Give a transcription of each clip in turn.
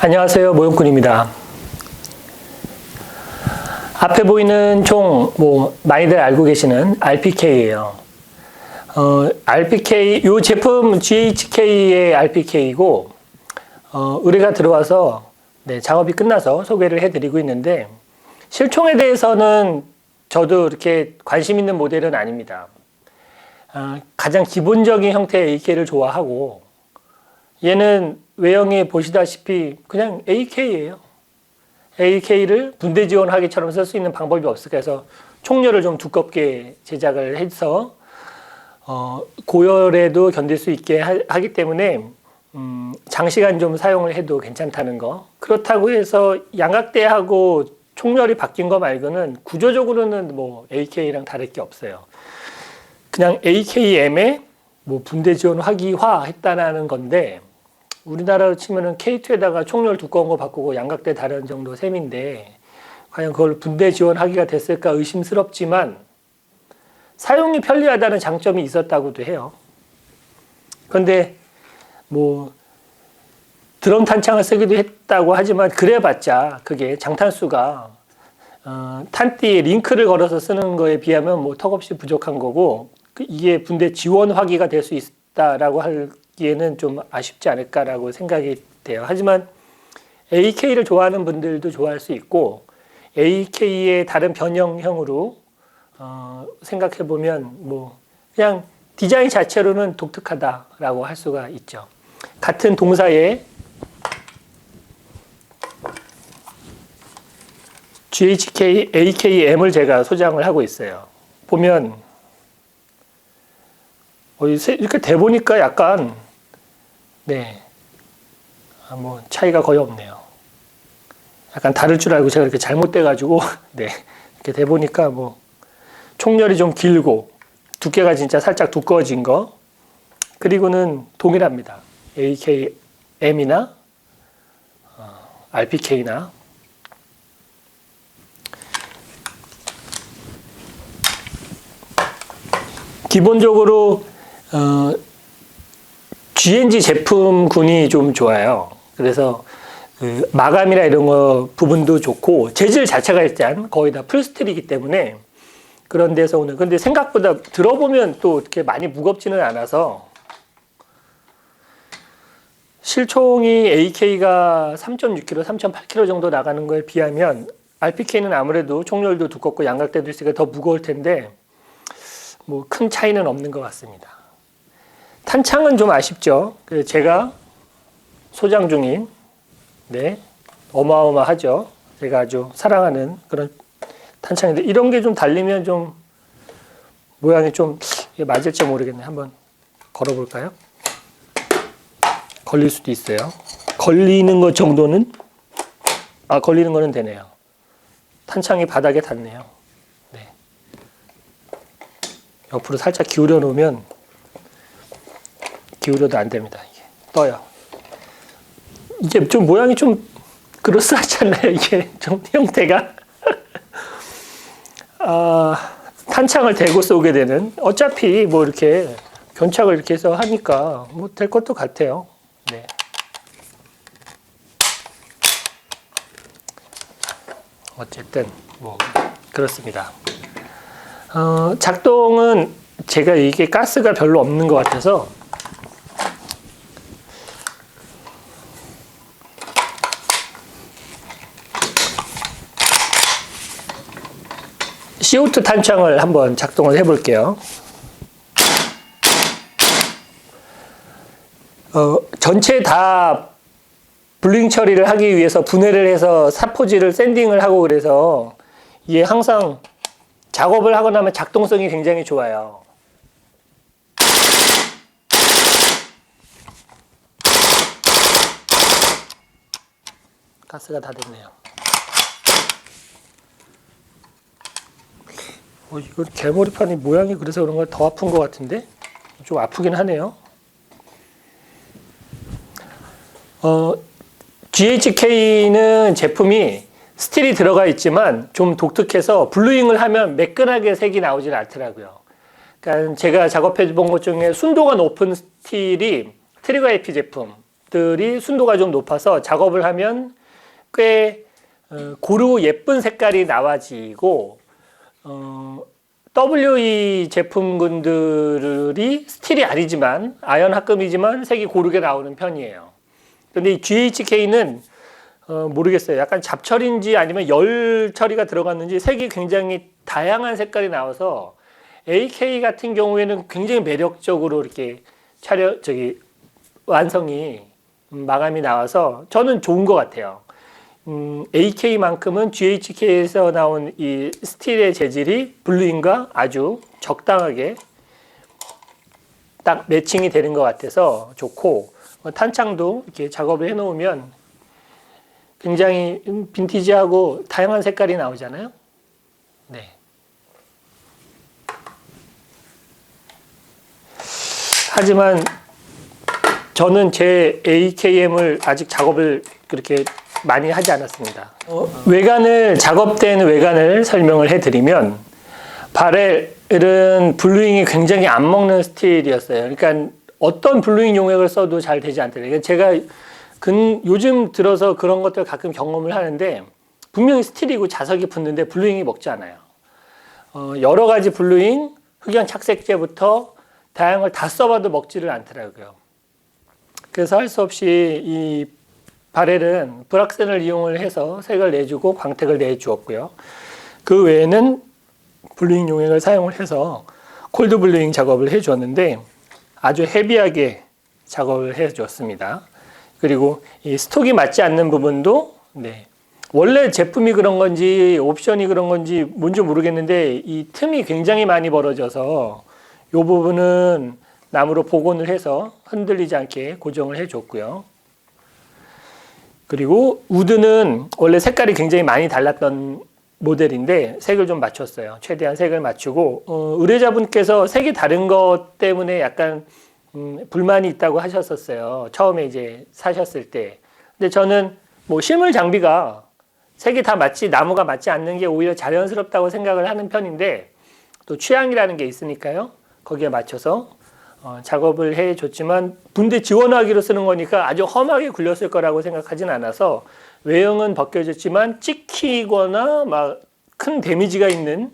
안녕하세요. 모형꾼입니다. 앞에 보이는 총, 많이들 알고 계시는 RPK예요. RPK, 이 제품 GHK의 RPK이고, 의뢰가 들어와서, 작업이 끝나서 소개를 해드리고 있는데, 실총에 대해서는 저도 이렇게 관심 있는 모델은 아닙니다. 가장 기본적인 형태의 AK를 좋아하고, 얘는 외형에 보시다시피 그냥 AK예요. AK를 분대 지원하기처럼 쓸 수 있는 방법이 없을까 해서 총열을 좀 두껍게 제작을 해서 고열에도 견딜 수 있게 하기 때문에 장시간 좀 사용을 해도 괜찮다는 거. 그렇다고 해서 양각대하고 총열이 바뀐 거 말고는 구조적으로는 AK랑 다를 게 없어요. 그냥 AKM에 분대 지원 화기화 했다는 건데, 우리나라로 치면은 K2에다가 총열 두꺼운 거 바꾸고 양각대 다른 정도 셈인데, 과연 그걸 분대 지원하기가 됐을까 의심스럽지만, 사용이 편리하다는 장점이 있었다고도 해요. 그런데, 드럼 탄창을 쓰기도 했다고 하지만, 그래봤자, 그게 장탄수가, 탄띠에 링크를 걸어서 쓰는 거에 비하면 턱없이 부족한 거고, 이게 분대 지원 화기가 될 수 있다라고 하기에는 좀 아쉽지 않을까라고 생각이 돼요. 하지만 AK를 좋아하는 분들도 좋아할 수 있고, AK의 다른 변형형으로 생각해 보면 그냥 디자인 자체로는 독특하다라고 할 수가 있죠. 같은 동사의 GHK AKM을 제가 소장을 하고 있어요. 보면 이렇게 대보니까 약간 차이가 거의 없네요. 약간 다를 줄 알고 제가 이렇게 잘못돼가지고 이렇게 대보니까 총열이 좀 길고 두께가 진짜 살짝 두꺼워진 거, 그리고는 동일합니다. AKM이나 RPK나. 기본적으로 GNG 제품군이 좀 좋아요. 그래서 마감이나 이런 거 부분도 좋고, 재질 자체가 일단 거의 다 풀스틸이기 때문에 그런 데서 오는. 근데 생각보다 들어보면 또 이렇게 많이 무겁지는 않아서, 실총이 AK가 3.6kg, 3.8kg 정도 나가는 거에 비하면 RPK는 아무래도 총열도 두껍고 양각대도 있으니까 더 무거울 텐데 큰 차이는 없는 것 같습니다. 탄창은 좀 아쉽죠. 제가 소장 중인, 어마어마하죠. 제가 아주 사랑하는 그런 탄창인데, 이런 게 좀 달리면 좀 모양이 좀 맞을지 모르겠네. 한번 걸어볼까요? 걸릴 수도 있어요. 걸리는 것 정도는, 걸리는 거는 되네요. 탄창이 바닥에 닿네요. 옆으로 살짝 기울여 놓으면, 기울여도 안 됩니다. 이게 떠요. 이게 좀 모양이 좀 그럴싸하지 않나요? 이게 좀 형태가. 탄창을 대고 쏘게 되는, 어차피 이렇게 견착을 이렇게 해서 하니까 될 것도 같아요. 어쨌든 그렇습니다. 작동은 제가 이게 가스가 별로 없는 것 같아서 CO2 탄창을 한번 작동을 해볼게요. 전체 다 블링 처리를 하기 위해서 분해를 해서 사포질을 샌딩을 하고, 그래서 이게 항상 작업을 하고 나면 작동성이 굉장히 좋아요. 가스가 다 됐네요. 이거 개머리판이 모양이 그래서 그런 걸 더 아픈 것 같은데? 좀 아프긴 하네요. GHK는 제품이 스틸이 들어가 있지만 좀 독특해서 블루잉을 하면 매끈하게 색이 나오진 않더라고요. 그러니까 제가 작업해 본 것 중에 순도가 높은 스틸이 트리거 AP 제품, 것들이 순도가 좀 높아서 작업을 하면 꽤 고르고 예쁜 색깔이 나와지고 WE 제품군들이 스틸이 아니지만 아연 합금이지만 색이 고르게 나오는 편이에요. 근데 이 GHK는 모르겠어요. 약간 잡처리인지 아니면 열 처리가 들어갔는지 색이 굉장히 다양한 색깔이 나와서 AK 같은 경우에는 굉장히 매력적으로 이렇게 완성이 마감이 나와서 저는 좋은 것 같아요. AK만큼은 GHK에서 나온 이 스틸의 재질이 블루인과 아주 적당하게 딱 매칭이 되는 것 같아서 좋고, 탄창도 이렇게 작업을 해놓으면 굉장히 빈티지하고 다양한 색깔이 나오잖아요. 네. 하지만 저는 제 AKM을 아직 작업을 그렇게 많이 하지 않았습니다. 작업된 외관을 설명을 해드리면, 바렐은 블루잉이 굉장히 안 먹는 스틸이었어요. 그러니까 어떤 블루잉 용액을 써도 잘 되지 않더라고요. 제가 요즘 들어서 그런 것들 가끔 경험을 하는데, 분명히 스틸이고 자석이 붙는데 블루잉이 먹지 않아요. 여러 가지 블루잉, 흑연 착색제부터 다양한 걸 다 써봐도 먹지를 않더라고요. 그래서 할 수 없이 이 바렐은 브락센을 이용을 해서 색을 내주고 광택을 내주었고요. 그 외에는 블루잉 용액을 사용을 해서 콜드 블루잉 작업을 해주었는데 아주 헤비하게 작업을 해주었습니다. 그리고 이 스톡이 맞지 않는 부분도 원래 제품이 그런 건지 옵션이 그런 건지 뭔지 모르겠는데 이 틈이 굉장히 많이 벌어져서 이 부분은 나무로 복원을 해서 흔들리지 않게 고정을 해줬고요. 그리고 우드는 원래 색깔이 굉장히 많이 달랐던 모델인데 색을 좀 맞췄어요. 최대한 색을 맞추고 의뢰자분께서 색이 다른 것 때문에 약간 불만이 있다고 하셨었어요. 처음에 이제 사셨을 때. 근데 저는 뭐 실물 장비가 색이 다 나무가 맞지 않는 게 오히려 자연스럽다고 생각을 하는 편인데 또 취향이라는 게 있으니까요. 거기에 맞춰서 작업을 해줬지만 분대 지원하기로 쓰는 거니까 아주 험하게 굴렸을 거라고 생각하진 않아서 외형은 벗겨졌지만 찍히거나 막 큰 데미지가 있는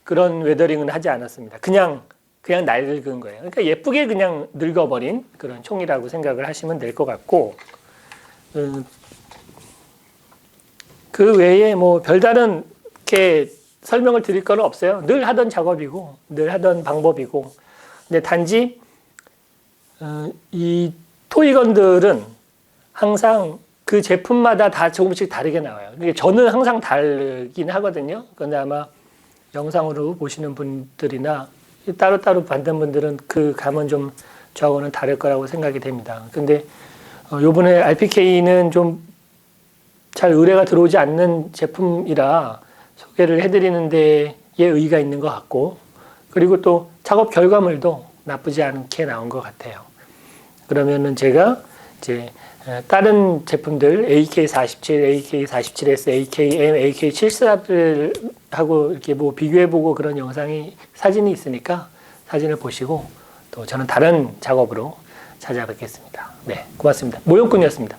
그런 웨더링은 하지 않았습니다. 그냥 낡은 거예요. 그러니까 예쁘게 그냥 늙어버린 그런 총이라고 생각을 하시면 될 것 같고, 그 외에 뭐 별다른 이렇게 설명을 드릴 건 없어요. 늘 하던 작업이고 늘 하던 방법이고, 근데 단지 이 토이건들은 항상 그 제품마다 다 조금씩 다르게 나와요. 저는 항상 다르긴 하거든요. 그런데 아마 영상으로 보시는 분들이나 따로따로 받는 분들은 그 감은 좀 저하고는 다를 거라고 생각이 됩니다. 근데 요번에 RPK는 좀 잘 의뢰가 들어오지 않는 제품이라 소개를 해드리는 데에 의의가 있는 것 같고, 그리고 또 작업 결과물도 나쁘지 않게 나온 것 같아요. 그러면은 제가 이제 다른 제품들 AK47, AK47S, AKM, AK74를 하고 이렇게 뭐 비교해보고 그런 사진이 있으니까 사진을 보시고 또 저는 다른 작업으로 찾아뵙겠습니다. 네, 고맙습니다. 모형꾼이었습니다.